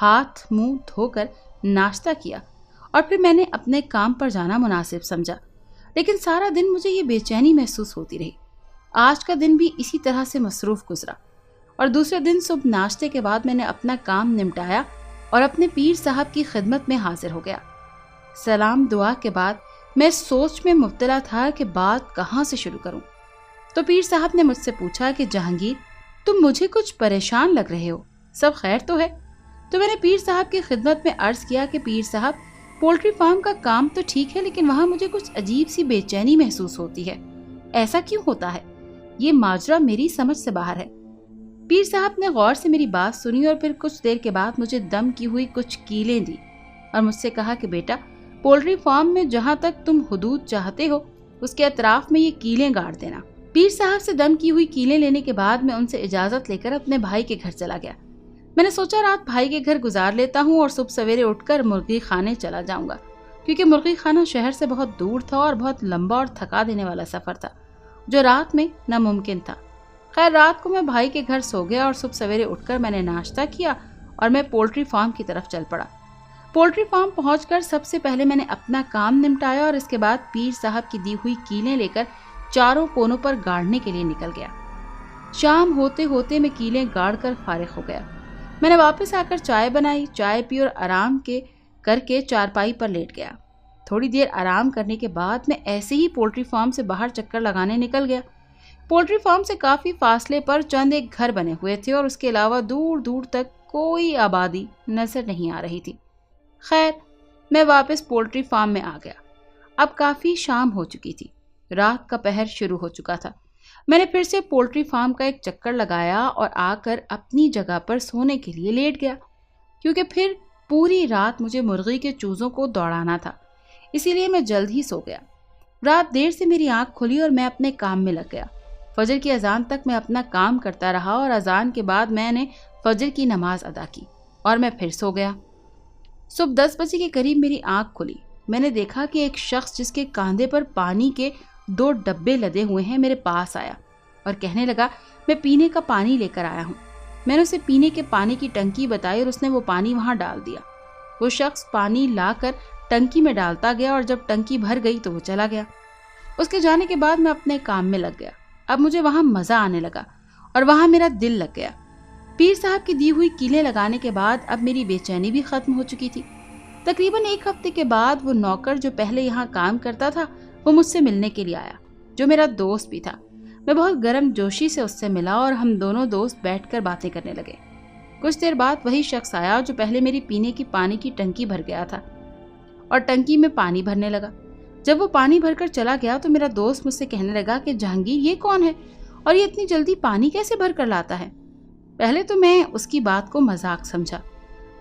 ہاتھ منہ دھو کر ناشتہ کیا اور پھر میں نے اپنے کام پر جانا مناسب سمجھا، لیکن سارا دن مجھے یہ بے چینی محسوس ہوتی رہی۔ آج کا دن بھی اسی طرح سے مصروف گزرا اور دوسرے دن صبح ناشتے کے بعد میں نے اپنا کام نمٹایا اور اپنے پیر صاحب کی خدمت میں حاضر ہو گیا۔ سلام دعا کے بعد میں سوچ میں مبتلا تھا کہ بات کہاں سے شروع کروں، تو پیر صاحب نے مجھ سے پوچھا کہ جہانگیر، تم مجھے کچھ پریشان لگ رہے ہو، سب خیر تو ہے؟ تو میں نے پیر صاحب کی خدمت میں عرض کیا کہ پیر صاحب، پولٹری فارم کا کام تو ٹھیک ہے، لیکن وہاں مجھے کچھ عجیب سی بے چینی محسوس ہوتی ہے۔ ایسا کیوں ہوتا ہے؟ یہ ماجرا میری سمجھ سے باہر ہے۔ پیر صاحب نے غور سے میری بات سنی اور پھر کچھ دیر کے بعد مجھے دم کی ہوئی کچھ کیلیں دی اور مجھ سے کہا کہ بیٹا، پولٹری فارم میں جہاں تک تم حدود چاہتے ہو اس کے اطراف میں یہ کیلیں گاڑ دینا۔ پیر صاحب سے دم کی ہوئی کیلیں لینے کے بعد میں ان سے اجازت لے کر اپنے بھائی کے گھر چلا گیا۔ میں نے سوچا رات بھائی کے گھر گزار لیتا ہوں اور صبح سویرے اٹھ کر مرغی خانے چلا جاؤں گا، کیونکہ مرغی خانہ شہر سے بہت دور تھا اور بہت لمبا اور تھکا دینے والا سفر تھا جو رات میں ناممکن تھا۔ خیر، رات کو میں بھائی کے گھر سو گیا اور صبح سویرے اٹھ کر میں نے ناشتہ کیا اور میں پولٹری فارم کی طرف چل پڑا۔ پولٹری فارم پہنچ کر سب سے پہلے میں نے اپنا کام نمٹایا اور اس کے بعد پیر صاحب کی دی ہوئی کیلیں لے کر چاروں کونوں پر گاڑنے کے لیے نکل گیا۔ شام ہوتے ہوتے میں کیلیں گاڑ کر فارغ ہو گیا۔ میں نے واپس آ کر چائے بنائی، چائے پی اور آرام کر کے چارپائی پر لیٹ گیا۔ تھوڑی دیر آرام کرنے کے بعد میں ایسے ہی پولٹری فارم سے باہر چکر لگانے نکل گیا۔ پولٹری فارم سے کافی فاصلے پر چند ایک گھر بنے ہوئے تھے اور اس کے علاوہ دور دور تک کوئی آبادی نظر نہیں آ رہی تھی۔ خیر، میں واپس پولٹری فارم میں آ گیا۔ اب کافی شام ہو چکی تھی، رات کا پہر شروع ہو چکا تھا۔ میں نے پھر سے پولٹری فارم کا ایک چکر لگایا اور آ کر اپنی جگہ پر سونے کے لیے لیٹ گیا، کیونکہ پھر پوری رات مجھے مرغی کے چوزوں کو دوڑانا تھا، اسی لیے میں جلد ہی سو گیا۔ رات دیر سے میری آنکھ کھلی اور میں اپنے کام میں لگ گیا۔ فجر کی اذان تک میں اپنا کام کرتا رہا اور اذان کے بعد میں نے فجر کی نماز ادا کی اور میں پھر سو گیا۔ صبح 10 بجے کے قریب میری آنکھ کھلی۔ میں نے دیکھا کہ ایک شخص جس کے کاندھے پر پانی کے 2 ڈبے لدے ہوئے ہیں میرے پاس آیا اور کہنے لگا، میں پینے کا پانی لے کر آیا ہوں۔ میں نے اسے پینے کے پانی کی ٹنکی بتائی اور اس نے وہ پانی وہاں ڈال دیا۔ وہ شخص پانی لا کر ٹنکی میں ڈالتا گیا اور جب ٹنکی بھر گئی تو وہ چلا گیا۔ اس کے جانے کے بعد میں اپنے کام میں لگ گیا۔ اب مجھے وہاں مزہ آنے لگا اور وہاں میرا دل لگ گیا۔ پیر صاحب کی دی ہوئی کیلیں لگانے کے بعد اب میری بے چینی بھی ختم ہو چکی تھی۔ تقریباً 1 ہفتے کے بعد وہ نوکر جو پہلے یہاں کام کرتا تھا وہ مجھ سے ملنے کے لیے آیا، جو میرا دوست بھی تھا۔ میں بہت گرم جوشی سے اس سے ملا اور ہم دونوں دوست بیٹھ کر باتیں کرنے لگے۔ کچھ دیر بعد وہی شخص آیا جو پہلے میری پینے کی پانی کی ٹنکی بھر گیا تھا اور ٹنکی میں پانی بھرنے لگا۔ جب وہ پانی بھر کر چلا گیا تو میرا دوست مجھ سے کہنے لگا کہ جہانگیر، یہ کون ہے اور یہ اتنی جلدی پانی کیسے بھر کر لاتا ہے؟ پہلے تو میں اس کی بات کو مذاق سمجھا،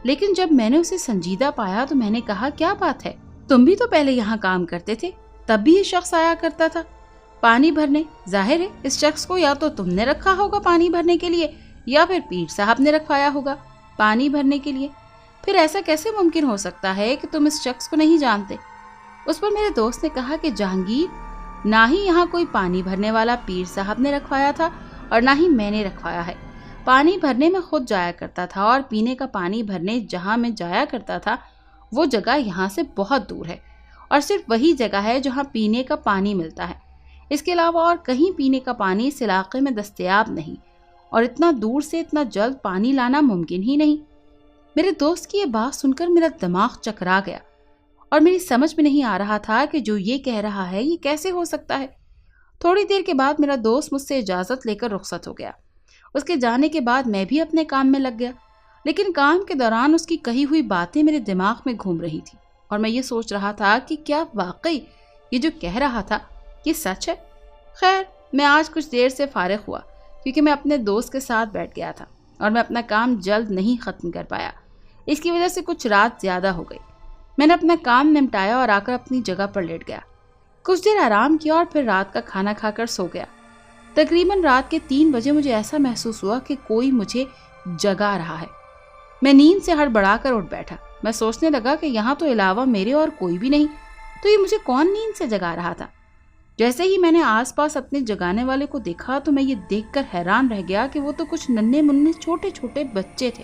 لیکن جب میں نے اسے سنجیدہ پایا تو میں نے کہا، کیا بات ہے؟ تم بھی تو پہلے یہاں کام کرتے تھے، تب بھی یہ شخص آیا کرتا تھا پانی بھرنے۔ ظاہر ہے اس شخص کو یا تو تم نے رکھا ہوگا پانی بھرنے کے لیے یا پھر پیر صاحب نے رکھوایا ہوگا پانی بھرنے کے لیے۔ پھر ایسا کیسے ممکن ہو سکتا ہے کہ تم اس شخص کو نہیں جانتے؟ اس پر میرے دوست نے کہا کہ جہانگیر، نہ ہی یہاں کوئی پانی بھرنے والا پیر صاحب نے رکھوایا تھا اور نہ ہی میں نے رکھوایا ہے۔ پانی بھرنے میں خود جایا کرتا تھا اور پینے کا پانی بھرنے جہاں میں جایا کرتا تھا وہ جگہ یہاں سے بہت دور ہے اور صرف وہی جگہ ہے جہاں پینے کا پانی ملتا ہے۔ اس کے علاوہ اور کہیں پینے کا پانی اس علاقے میں دستیاب نہیں اور اتنا دور سے اتنا جلد پانی لانا ممکن ہی نہیں۔ میرے دوست کی یہ بات سن کر میرا دماغ چکرا گیا اور میری سمجھ میں نہیں آ رہا تھا کہ جو یہ کہہ رہا ہے یہ کیسے ہو سکتا ہے۔ تھوڑی دیر کے بعد میرا دوست مجھ سے اجازت لے کر رخصت ہو گیا۔ اس کے جانے کے بعد میں بھی اپنے کام میں لگ گیا، لیکن کام کے دوران اس کی کہی ہوئی باتیں میرے دماغ میں گھوم رہی تھی اور میں یہ سوچ رہا تھا کہ کیا واقعی یہ جو کہہ رہا تھا یہ سچ ہے۔ خیر، میں آج کچھ دیر سے فارغ ہوا کیونکہ میں اپنے دوست کے ساتھ بیٹھ گیا تھا اور میں اپنا کام جلد نہیں ختم کر پایا۔ اس کی وجہ سے کچھ رات زیادہ ہو گئی۔ میں نے اپنا کام نمٹایا اور آ کر اپنی جگہ پر لیٹ گیا۔ کچھ دیر آرام کیا اور پھر رات کا کھانا کھا کر سو گیا۔ تقریباً رات کے 3 بجے مجھے ایسا محسوس ہوا کہ کوئی مجھے جگا رہا ہے۔ میں نیند سے ہڑبڑا کر اٹھ بیٹھا۔ میں سوچنے لگا کہ یہاں تو علاوہ میرے اور کوئی بھی نہیں، تو یہ مجھے کون نیند سے جگا رہا تھا؟ جیسے ہی میں نے آس پاس اپنے جگانے والے کو دیکھا تو میں یہ دیکھ کر حیران رہ گیا کہ وہ تو کچھ ننھے منھے چھوٹے چھوٹے بچے تھے۔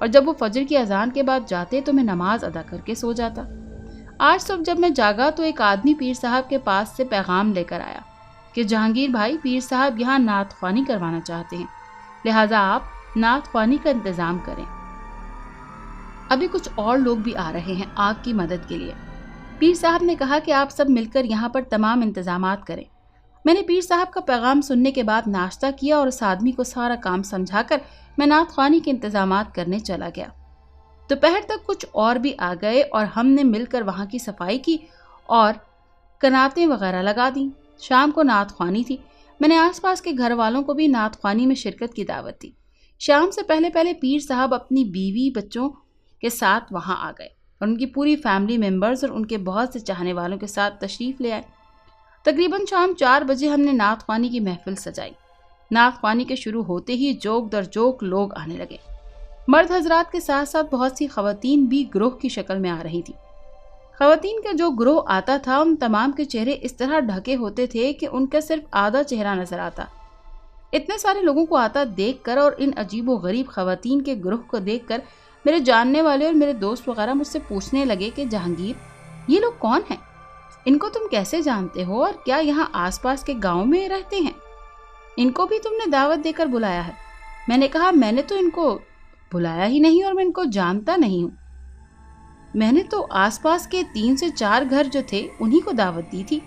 اور جب وہ فجر کی اذان کے بعد جاتے تو میں نماز ادا کر کے سو جاتا۔ آج صبح جب میں جاگا تو ایک آدمی پیر صاحب کے پاس سے پیغام لے کر آیا کہ جہانگیر بھائی، پیر صاحب یہاں نعت خوانی کروانا چاہتے ہیں، لہٰذا آپ نعت خوانی کا انتظام کریں۔ ابھی کچھ اور لوگ بھی آ رہے ہیں آپ کی مدد کے لیے۔ پیر صاحب نے کہا کہ آپ سب مل کر یہاں پر تمام انتظامات کریں۔ میں نے پیر صاحب کا پیغام سننے کے بعد ناشتہ کیا اور اس آدمی کو سارا کام سمجھا کر میں نعت خوانی کے انتظامات کرنے چلا گیا۔ دوپہر تک کچھ اور بھی آ گئے اور ہم نے مل کر وہاں کی صفائی کی اور کناتیں وغیرہ لگا دیں۔ شام کو نعت خوانی تھی۔ میں نے آس پاس کے گھر والوں کو بھی نعت خوانی میں شرکت کی دعوت دی۔ شام سے پہلے پیر صاحب اپنی بیوی بچوں کے ساتھ وہاں آ گئے اور ان کی پوری فیملی ممبرز اور ان کے بہت سے چاہنے والوں کے ساتھ تشریف لے آئے۔ تقریباً شام 4 بجے ہم نے نعت خوانی کی محفل سجائی۔ نعت خوانی کے شروع ہوتے ہی جوک در جوک لوگ آنے لگے۔ مرد حضرات کے ساتھ ساتھ بہت سی خواتین بھی گروہ کی شکل میں آ رہی تھی۔ خواتین کا جو گروہ آتا تھا ان تمام کے چہرے اس طرح ڈھکے ہوتے تھے کہ ان کا صرف آدھا چہرہ نظر آتا۔ اتنے سارے لوگوں کو آتا دیکھ کر اور ان عجیب و غریب خواتین کے گروہ کو دیکھ کر میرے جاننے والے اور میرے دوست وغیرہ مجھ سے پوچھنے لگے کہ جہانگیر، یہ لوگ کون ہیں؟ ان کو تم کیسے جانتے ہو اور کیا یہاں آس پاس کے گاؤں میں رہتے ہیں؟ ان کو بھی تم نے دعوت دے کر بلایا ہے؟ میں نے کہا میں نے تو ان کو بلایا ہی نہیں اور میں ان کو جانتا نہیں ہوں۔ میں نے تو آس پاس کے 3 سے 4 گھر جو تھے انہی کو دعوت دی تھی،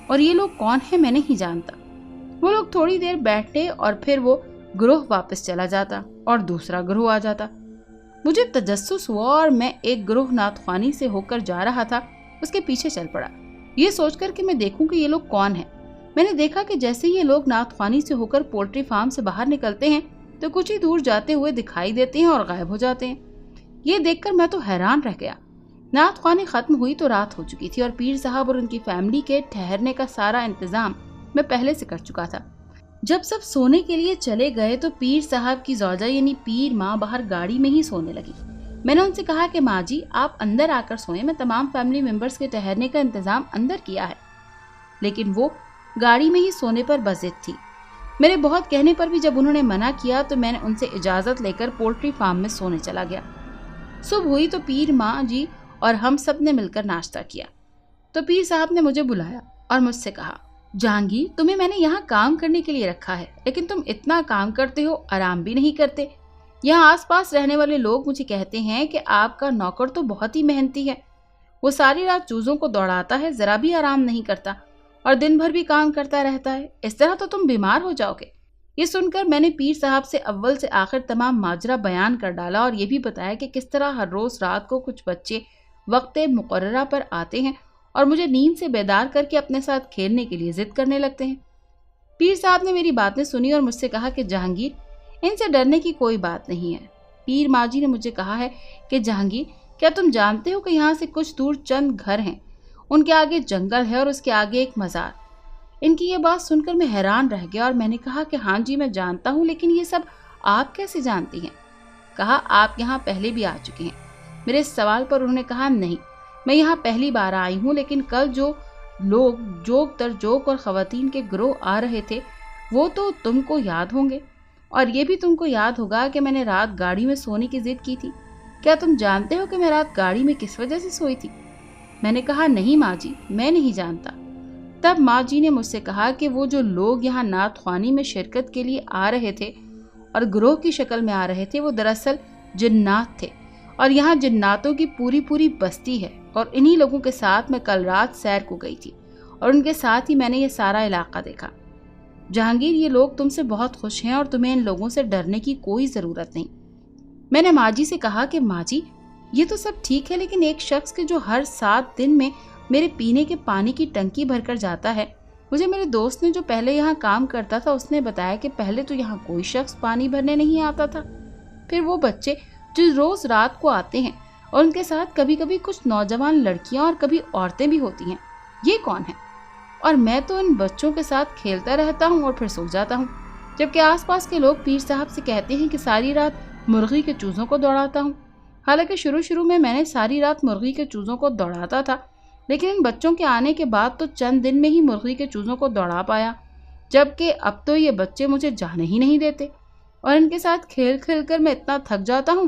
اور یہ لوگ کون ہیں میں نہیں جانتا۔ وہ لوگ تھوڑی دیر بیٹھتے اور پھر وہ گروہ واپس چلا جاتا اور دوسرا گروہ آ جاتا۔ مجھے تجسس ہوا اور میں ایک گروہ نعت خوانی سے ہو کر جا رہا تھا اس کے پیچھے چل پڑا، یہ سوچ کر کہ میں دیکھوں کہ یہ لوگ کون ہیں۔ میں نے دیکھا کہ جیسے یہ لوگ نعت خوانی سے ہو کر پولٹری فارم سے باہر نکلتے ہیں تو کچھ ہی دور جاتے ہوئے دکھائی دیتے ہیں اور غائب ہو جاتے ہیں۔ یہ دیکھ کر میں تو حیران رہ گیا۔ نعت خوانی ختم ہوئی تو رات ہو چکی تھی اور پیر صاحب اور ان کی فیملی کے ٹھہرنے کا سارا انتظام میں پہلے سے کر چکا تھا۔ جب سب سونے کے لیے چلے گئے تو پیر صاحب کی زوجہ یعنی پیر ماں باہر گاڑی میں ہی سونے لگی۔ میں نے ان سے کہا کہ ماں جی آپ اندر آ کر سوئیں، میں تمام فیملی ممبرز کے ٹھہرنے کا انتظام اندر کیا ہے، لیکن وہ گاڑی میں ہی سونے پر بضد تھی۔ میرے بہت کہنے پر بھی جب انہوں نے منع کیا تو میں نے ان سے اجازت لے کر پولٹری فارم میں سونے چلا گیا۔ صبح ہوئی تو پیر ماں جی اور ہم سب نے مل کر ناشتہ کیا تو پیر صاحب نے مجھے بلایا اور مجھ سے کہا، جہانگیر تمہیں میں نے یہاں کام کرنے کے لیے رکھا ہے، لیکن تم اتنا کام کرتے ہو، آرام بھی نہیں کرتے۔ یہاں آس پاس رہنے والے لوگ مجھے کہتے ہیں کہ آپ کا نوکر تو بہت ہی محنتی ہے، وہ ساری رات چوزوں کو دوڑاتا ہے، ذرا بھی آرام نہیں کرتا اور دن بھر بھی کام کرتا رہتا ہے، اس طرح تو تم بیمار ہو جاؤ گے۔ یہ سن کر میں نے پیر صاحب سے اول سے آخر تمام ماجرا بیان کر ڈالا اور یہ بھی بتایا کہ کس طرح ہر روز رات کو کچھ بچے وقت مقررہ پر آتے ہیں اور مجھے نیند سے بیدار کر کے اپنے ساتھ کھیلنے کے لیے ضد کرنے لگتے ہیں۔ پیر صاحب نے میری باتیں سنی اور مجھ سے کہا کہ جہانگیر ان سے ڈرنے کی کوئی بات نہیں ہے۔ پیر ماجی نے مجھے کہا ہے کہ جہانگیر کیا تم جانتے ہو کہ یہاں سے کچھ دور چند گھر ہیں، ان کے آگے جنگل ہے اور اس کے آگے ایک مزار۔ ان کی یہ بات سن کر میں حیران رہ گیا اور میں نے کہا کہ ہاں جی میں جانتا ہوں، لیکن یہ سب آپ کیسے جانتی ہیں؟ کہا آپ یہاں پہلے بھی آ چکے ہیں۔ میرے اس سوال پر انہوں نے کہا نہیں، میں یہاں پہلی بار آئی ہوں، لیکن کل جو لوگ جوک در جوک اور خواتین کے گروہ آ رہے تھے وہ تو تم کو یاد ہوں گے، اور یہ بھی تم کو یاد ہوگا کہ میں نے رات گاڑی میں سونے کی ضد کی تھی۔ کیا تم جانتے ہو کہ میں رات گاڑی میں کس وجہ سے سوئی تھی؟ میں نے کہا نہیں ماں جی میں نہیں جانتا۔ تب ماں جی نے مجھ سے کہا کہ وہ جو لوگ یہاں نعت خوانی میں شرکت کے لیے آ رہے تھے اور گروہ کی شکل میں آ رہے تھے وہ دراصل جنات تھے، اور یہاں جناتوں کی پوری بستی ہے، اور انہی لوگوں کے ساتھ میں کل رات سیر کو گئی تھی اور ان کے ساتھ ہی میں نے یہ سارا علاقہ دیکھا۔ جہانگیر یہ لوگ تم سے بہت خوش ہیں اور تمہیں ان لوگوں سے ڈرنے کی کوئی ضرورت نہیں۔ میں نے ماں جی سے کہا کہ ماں جی یہ تو سب ٹھیک ہے، لیکن ایک شخص کے جو ہر 7 دن میں میرے پینے کے پانی کی ٹنکی بھر کر جاتا ہے، مجھے میرے دوست نے جو پہلے یہاں کام کرتا تھا اس نے بتایا کہ پہلے تو یہاں کوئی شخص پانی بھرنے نہیں آتا تھا، پھر وہ بچے جو روز رات کو آتے ہیں اور ان کے ساتھ کبھی کبھی کچھ نوجوان لڑکیاں اور کبھی عورتیں بھی ہوتی ہیں، یہ کون ہیں؟ اور میں تو ان بچوں کے ساتھ کھیلتا رہتا ہوں اور پھر سو جاتا ہوں، جبکہ آس پاس کے لوگ پیر صاحب سے کہتے ہیں کہ ساری رات مرغی کے چوزوں کو دوڑاتا ہوں۔ حالانکہ شروع میں نے ساری رات مرغی کے چوزوں کو دوڑاتا تھا، لیکن ان بچوں کے آنے کے بعد تو چند دن میں ہی مرغی کے چوزوں کو دوڑا پایا، جبکہ اب تو یہ بچے مجھے جانے ہی نہیں دیتے اور ان کے ساتھ کھیل کر میں اتنا تھک جاتا ہوں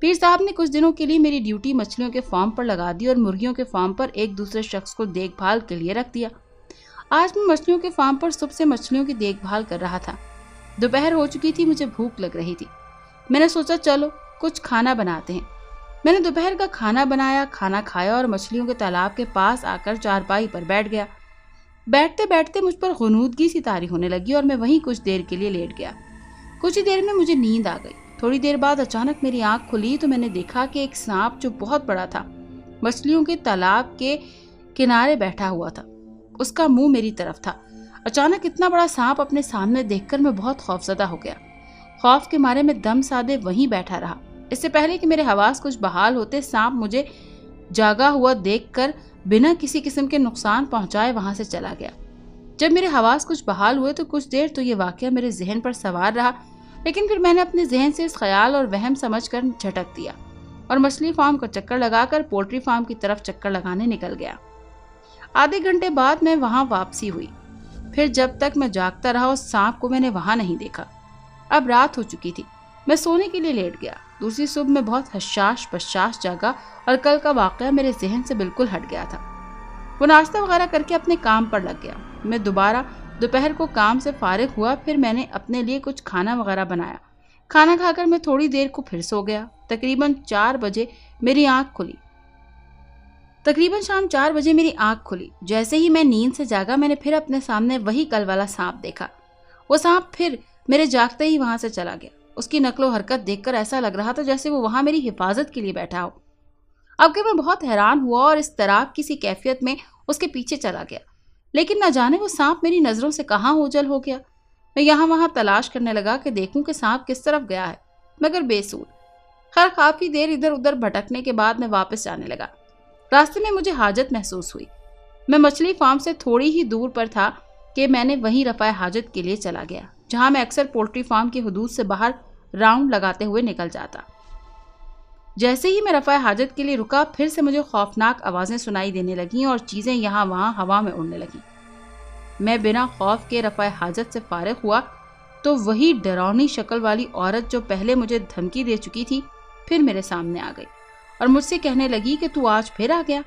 پیر صاحب نے کچھ دنوں کے لیے میری ڈیوٹی مچھلیوں کے فارم پر لگا دی اور مرغیوں کے فارم پر ایک دوسرے شخص کو دیکھ بھال کے لیے رکھ دیا۔ آج میں مچھلیوں کے فارم پر صبح سے مچھلیوں کی دیکھ بھال کر رہا تھا۔ دوپہر ہو چکی تھی، مجھے بھوک لگ رہی تھی۔ میں نے سوچا چلو کچھ کھانا بناتے ہیں۔ میں نے دوپہر کا کھانا بنایا، کھانا کھایا اور مچھلیوں کے تالاب کے پاس آ کر چارپائی پر بیٹھ گیا۔ بیٹھتے بیٹھتے مجھ پر غنودگی سی طاری ہونے لگی اور میں وہیں کچھ دیر کے لیے لیٹ گیا۔ کچھ ہی دیر میں مجھے نیند آ گئی۔ تھوڑی دیر بعد اچانک میری آنکھ کھلی تو میں نے دیکھا کہ ایک سانپ جو بہت بڑا تھا مچھلیوں کے تالاب کے کنارے بیٹھا ہوا تھا۔ اس کا منہ میری طرف تھا۔ اچانک اتنا بڑا سانپ اپنے سامنے دیکھ کر میں بہت خوفزدہ ہو گیا۔ خوف کے مارے میں دم سادے وہیں بیٹھا رہا۔ اس سے پہلے کہ میرے حواس کچھ بحال ہوتے، سانپ مجھے جاگا ہوا دیکھ کر بنا کسی قسم کے نقصان پہنچائے وہاں سے چلا گیا۔ جب میرے حواس کچھ بحال ہوئے تو کچھ دیر تو یہ واقعہ میرے ذہن پر سوار رہا، لیکن پھر میں نے اپنے ذہن سے اس خیال اور وہم سمجھ کر جھٹک دیا اور مچھلی فارم کا چکر لگا کر پولٹری فارم کی طرف چکر لگانے نکل گیا۔ آدھے گھنٹے بعد میں وہاں واپسی ہوئی۔ پھر جب تک میں جاگتا رہا اس سانپ کو میں نے وہاں نہیں دیکھا۔ اب رات ہو چکی تھی، میں سونے کے لیے لیٹ گیا۔ دوسری صبح میں بہت حشاش بشاش جاگا اور کل کا واقعہ میرے ذہن سے بالکل ہٹ گیا تھا۔ وہ ناشتہ وغیرہ کر کے اپنے کام پر لگ گیا۔ میں دوبارہ دوپہر کو کام سے فارغ ہوا، پھر میں نے اپنے لیے کچھ کھانا وغیرہ بنایا۔ کھانا کھا کر میں تھوڑی دیر کو پھر سو گیا۔ تقریباً 4 بجے میری آنکھ کھلی۔ شام 4 بجے میری آنکھ کھلی۔ جیسے ہی میں نیند سے جاگا میں نے پھر اپنے سامنے وہی کل والا سانپ دیکھا۔ وہ سانپ پھر میرے جاگتے ہی وہاں سے چلا گیا۔ اس کی نقل و حرکت دیکھ کر ایسا لگ رہا تھا جیسے وہ وہاں میری حفاظت کے لیے بیٹھا ہو۔ اب کہ میں بہت حیران ہوا اور اس طرح کسی کیفیت میں اس کے پیچھے چلا گیا، لیکن نہ جانے وہ سانپ میری نظروں سے کہاں اوجھل ہو گیا۔ میں یہاں وہاں تلاش کرنے لگا کہ دیکھوں کہ سانپ کس طرف گیا ہے، مگر بے سود۔ خیر کافی دیر ادھر ادھر بھٹکنے کے بعد میں واپس جانے لگا۔ راستے میں مجھے حاجت محسوس ہوئی۔ میں مچھلی فارم سے تھوڑی ہی دور پر تھا کہ میں نے وہیں رفع حاجت کے لیے چلا گیا، جہاں میں اکثر پولٹری فارم کی حدود سے باہر راؤنڈ لگاتے ہوئے نکل جاتا۔ جیسے ہی میں رفع حاجت کے لیے رکا، پھر سے مجھے خوفناک آوازیں سنائی دینے لگیں اور چیزیں یہاں وہاں ہوا میں اڑنے لگیں۔ میں بنا خوف کے رفع حاجت سے فارغ ہوا تو وہی ڈراؤنی شکل والی عورت جو پہلے مجھے دھمکی دے چکی تھی پھر میرے سامنے آ گئی اور مجھ سے کہنے لگی کہ تو آج پھر آ گیا۔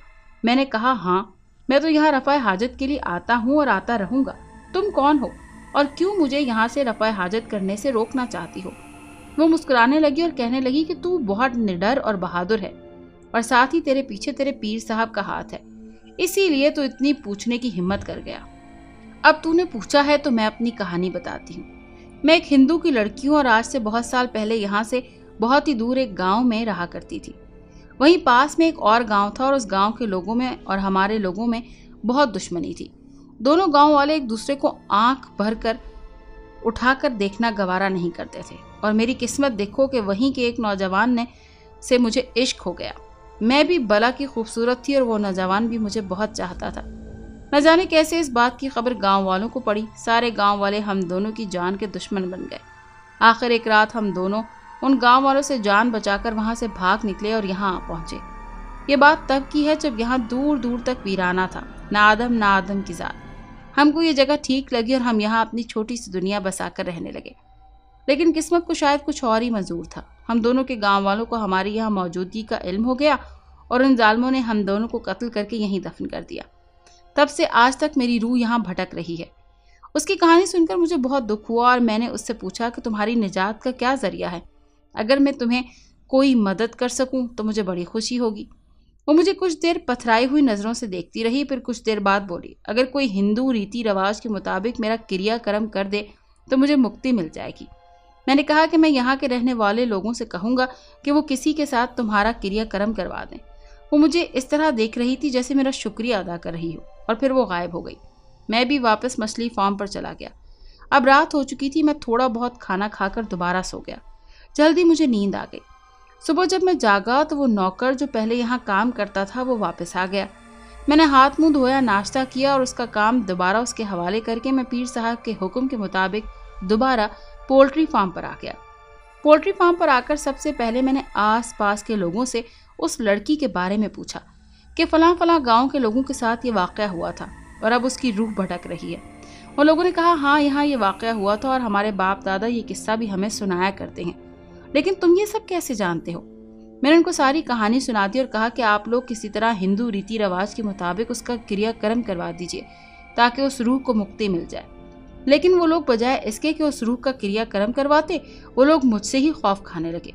میں نے کہا ہاں، میں تو یہاں رفع حاجت کے لیے آتا ہوں اور آتا رہوں گا۔ تم کون ہو اور کیوں مجھے یہاں سے رفع حاجت کرنے سے روکنا چاہتی ہو؟ وہ مسکرانے لگی اور کہنے لگی کہ تو بہت نڈر اور بہادر ہے اور ساتھ ہی تیرے پیچھے تیرے پیر صاحب کا ہاتھ ہے، اسی لیے تو اتنی پوچھنے کی ہمت کر گیا۔ اب تو نے پوچھا ہے تو میں اپنی کہانی بتاتی ہوں۔ میں ایک ہندو کی لڑکی ہوں اور آج سے بہت سال پہلے یہاں سے بہت ہی دور ایک گاؤں میں رہا کرتی تھی۔ وہیں پاس میں ایک اور گاؤں تھا اور اس گاؤں کے لوگوں میں اور ہمارے لوگوں میں بہت دشمنی تھی۔ دونوں گاؤں والے ایک دوسرے کو آنکھ بھر کر اٹھا کر دیکھنا گوارا نہیں کرتے تھے اور میری قسمت دیکھو کہ وہیں کے ایک نوجوان سے مجھے عشق ہو گیا۔ میں بھی بلا کی خوبصورت تھی اور وہ نوجوان بھی مجھے بہت چاہتا تھا۔ نہ جانے کیسے اس بات کی خبر گاؤں والوں کو پڑی۔ سارے گاؤں والے ہم دونوں کی جان کے دشمن بن گئے۔ آخر ایک رات ہم دونوں ان گاؤں والوں سے جان بچا کر وہاں سے بھاگ نکلے اور یہاں آ پہنچے۔ یہ بات تب کی ہے جب یہاں دور دور تک ویرانہ تھا، نہ آدم کی ذات۔ ہم کو یہ جگہ ٹھیک لگی اور ہم یہاں اپنی چھوٹی سی دنیا بسا کر رہنے لگے، لیکن قسمت کو شاید کچھ اور ہی منظور تھا۔ ہم دونوں کے گاؤں والوں کو ہماری یہاں موجودگی کا علم ہو گیا اور ان ظالموں نے ہم دونوں کو قتل کر کے یہیں دفن کر دیا۔ تب سے آج تک میری روح یہاں بھٹک رہی ہے۔ اس کی کہانی سن کر مجھے بہت دکھ ہوا اور میں نے اس سے پوچھا کہ تمہاری نجات کا کیا ذریعہ ہے؟ اگر میں تمہیں کوئی مدد کر سکوں تو مجھے بڑی خوشی ہوگی۔ وہ مجھے کچھ دیر پتھرائی ہوئی نظروں سے دیکھتی رہی، پھر کچھ دیر بعد بولی، اگر کوئی ہندو ریتی رواج کے مطابق میرا کریا کرم کر دے تو مجھے مکتی مل جائے گی۔ میں نے کہا کہ میں یہاں کے رہنے والے لوگوں سے کہوں گا کہ وہ کسی کے ساتھ تمہارا کریا کرم کروا دیں۔ وہ مجھے اس طرح دیکھ رہی تھی جیسے میرا شکریہ ادا کر رہی ہو اور پھر وہ غائب ہو گئی۔ میں بھی واپس مچھلی فارم پر چلا گیا۔ اب رات ہو چکی تھی۔ میں تھوڑا بہت کھانا کھا کر دوبارہ سو گیا۔ جلدی مجھے نیند آ گئی۔ صبح جب میں جاگا تو وہ نوکر جو پہلے یہاں کام کرتا تھا وہ واپس آ گیا۔ میں نے ہاتھ منہ دھویا، ناشتہ کیا اور اس کا کام دوبارہ اس کے حوالے کر کے میں پیر صاحب کے حکم کے مطابق دوبارہ پولٹری فارم پر آ گیا۔ پولٹری فارم پر آ کر سب سے پہلے میں نے آس پاس کے لوگوں سے اس لڑکی کے بارے میں پوچھا کہ فلاں فلاں گاؤں کے لوگوں کے ساتھ یہ واقعہ ہوا تھا اور اب اس کی روح بھٹک رہی ہے۔ وہ لوگوں نے کہا ہاں یہاں یہ واقعہ ہوا تھا اور ہمارے باپ دادا یہ قصہ بھی ہمیں سنایا کرتے ہیں، لیکن تم یہ سب کیسے جانتے ہو؟ میں نے ان کو ساری کہانی سنا دی اور کہا کہ آپ لوگ کسی طرح ہندو ریتی رواج کے مطابق اس کا کریا کرم کروا دیجیے تاکہ اس روح کو مکتی مل جائے۔ لیکن وہ لوگ بجائے اس کے کہ اس روح کا کریا کرم کرواتے، وہ لوگ مجھ سے ہی خوف کھانے لگے۔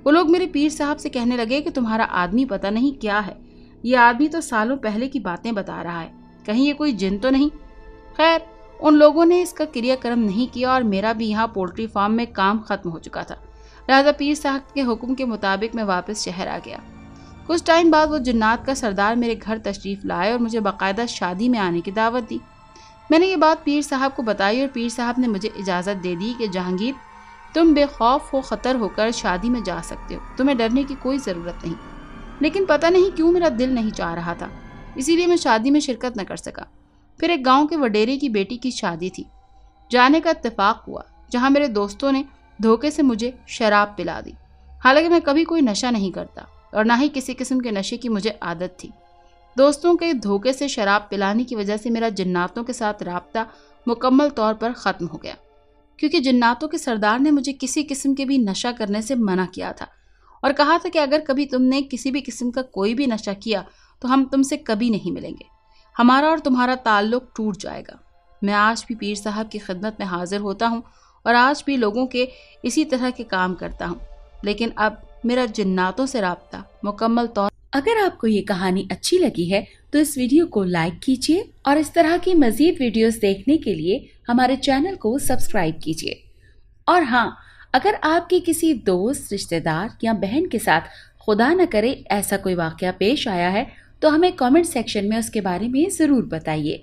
وہ لوگ میرے پیر صاحب سے کہنے لگے کہ تمہارا آدمی پتہ نہیں کیا ہے، یہ آدمی تو سالوں پہلے کی باتیں بتا رہا ہے، کہیں یہ کوئی جن تو نہیں۔ خیر، ان لوگوں نے اس کا کریا کرم نہیں کیا اور میرا بھی یہاں پولٹری فارم میں کام ختم ہو چکا تھا، لہذا پیر صاحب کے حکم کے مطابق میں واپس شہر آ گیا۔ کچھ ٹائم بعد وہ جنات کا سردار میرے گھر تشریف لائے اور مجھے باقاعدہ شادی میں آنے کی دعوت دی۔ میں نے یہ بات پیر صاحب کو بتائی اور پیر صاحب نے مجھے اجازت دے دی کہ جہانگیر، تم بے خوف و خطر ہو کر شادی میں جا سکتے ہو، تمہیں ڈرنے کی کوئی ضرورت نہیں۔ لیکن پتہ نہیں کیوں میرا دل نہیں چاہ رہا تھا، اسی لیے میں شادی میں شرکت نہ کر سکا۔ پھر ایک گاؤں کے وڈیرے کی بیٹی کی شادی تھی، جانے کا اتفاق ہوا، جہاں میرے دوستوں نے دھوکے سے مجھے شراب پلا دی، حالانکہ میں کبھی کوئی نشہ نہیں کرتا اور نہ ہی کسی قسم کے نشے کی مجھے عادت تھی۔ دوستوں کے دھوکے سے شراب پلانے کی وجہ سے میرا جناتوں کے ساتھ رابطہ مکمل طور پر ختم ہو گیا، کیونکہ جناتوں کے سردار نے مجھے کسی قسم کے بھی نشہ کرنے سے منع کیا تھا اور کہا تھا کہ اگر کبھی تم نے کسی بھی قسم کا کوئی بھی نشہ کیا تو ہم تم سے کبھی نہیں ملیں گے، ہمارا اور تمہارا تعلق ٹوٹ جائے گا۔ میں آج بھی پیر صاحب کی خدمت میں حاضر ہوتا ہوں اور آج بھی لوگوں کے اسی طرح کے کام کرتا ہوں، لیکن اب میرا جناتوں سے رابطہ مکمل طور۔ اگر آپ کو یہ کہانی اچھی لگی ہے تو اس ویڈیو کو لائک کیجیے اور اس طرح کی مزید ویڈیوز دیکھنے کے لیے ہمارے چینل کو سبسکرائب کیجیے۔ اور ہاں، اگر آپ کے کسی دوست، رشتہ دار یا بہن کے ساتھ خدا نہ کرے ایسا کوئی واقعہ پیش آیا ہے تو ہمیں کامنٹ سیکشن میں اس کے بارے میں ضرور بتائیے۔